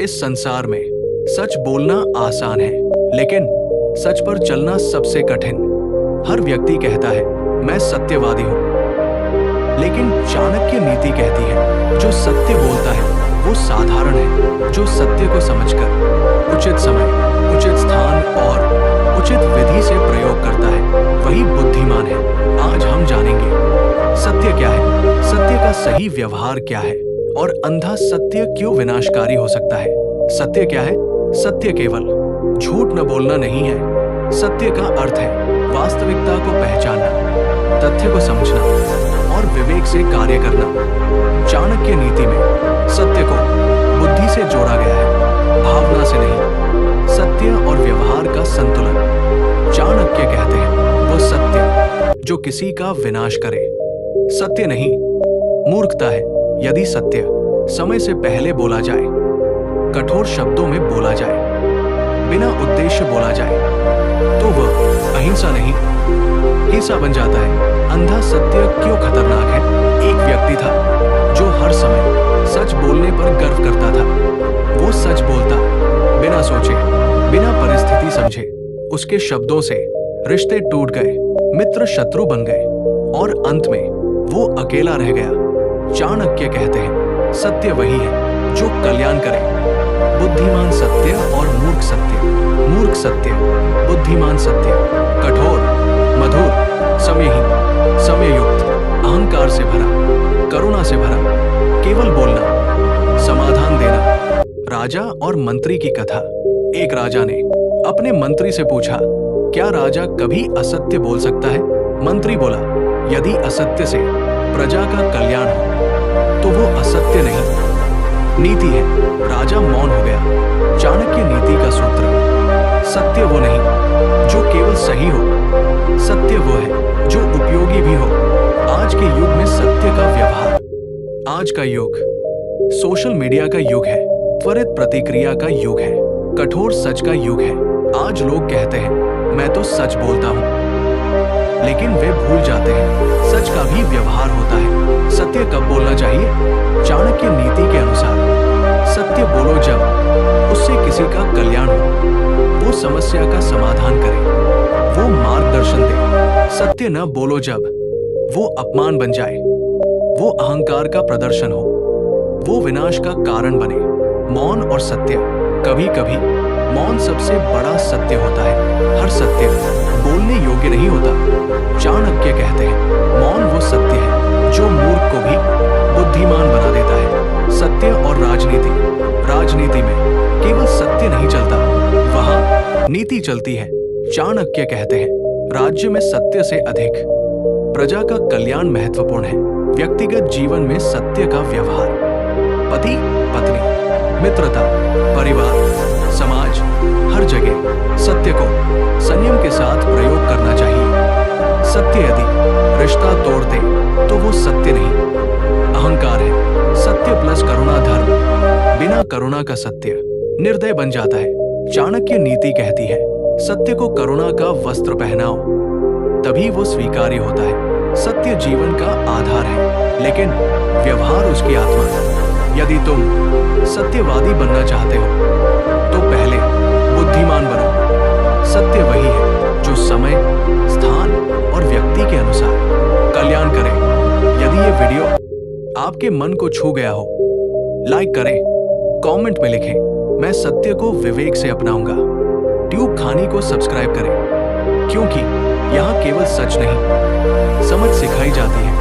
इस संसार में सच बोलना आसान है, लेकिन सच पर चलना सबसे कठिन। हर व्यक्ति कहता है मैं सत्यवादी हूं, लेकिन चाणक्य नीति कहती है जो सत्य बोलता है वो साधारण है। जो सत्य को समझकर उचित समय, उचित स्थान और उचित विधि से प्रयोग करता है वही बुद्धिमान है। आज हम जानेंगे सत्य क्या है, सत्य का सही व्यवहार क्या है और अंधा सत्य क्यों विनाशकारी हो सकता है। सत्य क्या है? सत्य केवल झूठ न बोलना नहीं है। सत्य का अर्थ है वास्तविकता को पहचानना, तथ्य को समझना और विवेक से कार्य करना। चाणक्य नीति में सत्य को बुद्धि से जोड़ा गया है, भावना से नहीं। सत्य और व्यवहार का संतुलन। चाणक्य कहते हैं वो सत्य जो किसी का विनाश करे सत्य नहीं, मूर्खता है यदि सत्य समय से पहले बोला जाए, कठोर शब्दों में बोला जाए, बिना उद्देश्य बोला जाए तो वह अहिंसा नहीं हिंसा बन जाता है। अंधा सत्य क्यों खतरनाक है? एक व्यक्ति था जो हर समय सच बोलने पर गर्व करता था। वो सच बोलता बिना सोचे, बिना परिस्थिति समझे। उसके शब्दों से रिश्ते टूट गए, मित्र शत्रु बन गए और अंत में वो अकेला रह गया। चाणक्य कहते हैं सत्य वही है जो कल्याण करे। बुद्धिमान सत्य और मूर्ख सत्य। मूर्ख सत्य, बुद्धिमान सत्य। कठोर, मधुर, समयहीन, समययुक्त, अहंकार से भरा, करुणा से भरा, केवल बोलना, समाधान देना। राजा और मंत्री की कथा। एक राजा ने अपने मंत्री से पूछा, क्या राजा कभी असत्य बोल सकता है? मंत्री बोला, यदि असत्य से प्रजा का कल्याण हो तो वो असत्य नहीं, नीति है। राजा मौन हो गया। चाणक्य नीति का सूत्र, सत्य वो नहीं जो केवल सही हो, सत्य वो है जो उपयोगी भी हो। आज के युग में सत्य का व्यवहार। आज का युग सोशल मीडिया का युग है, त्वरित प्रतिक्रिया का युग है, कठोर सच का युग है। आज लोग कहते हैं मैं तो सच बोलता हूं, लेकिन वे भूल जाते हैं सच का भी व्यवहार होता है। सत्य कब बोलना चाहिए? चाणक्य नीति के अनुसार सत्य बोलो जब उससे किसी का कल्याण हो, वो समस्या का समाधान करे, वो मार्गदर्शन दे। सत्य न बोलो जब वो अपमान बन जाए, वो अहंकार का प्रदर्शन हो, वो विनाश का कारण बने। मौन और सत्य। कभी कभी मौन सबसे बड़ा सत्य होता है। हर सत्य बोलने योग्य नहीं होता। चाणक्य कहते हैं मौन वो सत्य है जो मूर्ख को भी बुद्धिमान बना देता है। सत्य और राजनीति। राजनीति में केवल सत्य नहीं चलता, वहां नीति चलती है। चाणक्य कहते हैं राज्य में सत्य से अधिक प्रजा का कल्याण महत्वपूर्ण है। व्यक्तिगत जीवन में सत्य का व्यवहार। पति पत्नी, मित्रता, परिवार, समाज, हर जगह सत्य को संयम के साथ प्रयोग करना चाहिए। सत्य यदि रिश्ता तोड़ दे तो वो सत्य नहीं, अहंकार है। सत्य प्लस करुणा धर्म। बिना करुणा का सत्य निर्दय बन जाता है। चाणक्य नीति कहती है सत्य को करुणा का वस्त्र पहनाओ, तभी वो स्वीकार्य होता है। सत्य जीवन का आधार है, लेकिन व्यवहार उसकी आत्मा। यदि तुम सत्यवादी बनना चाहते हो तो पहले बुद्धिमान बनो। सत्य वही है जो समय, स्थान और व्यक्ति के अनुसार कल्याण करे। यदि ये वीडियो आपके मन को छू गया हो, लाइक करें, कमेंट में लिखें मैं सत्य को विवेक से अपनाऊंगा। ट्यूब खानी को सब्सक्राइब करें, क्योंकि यहाँ केवल सच नहीं समझ सिखाई जाती है।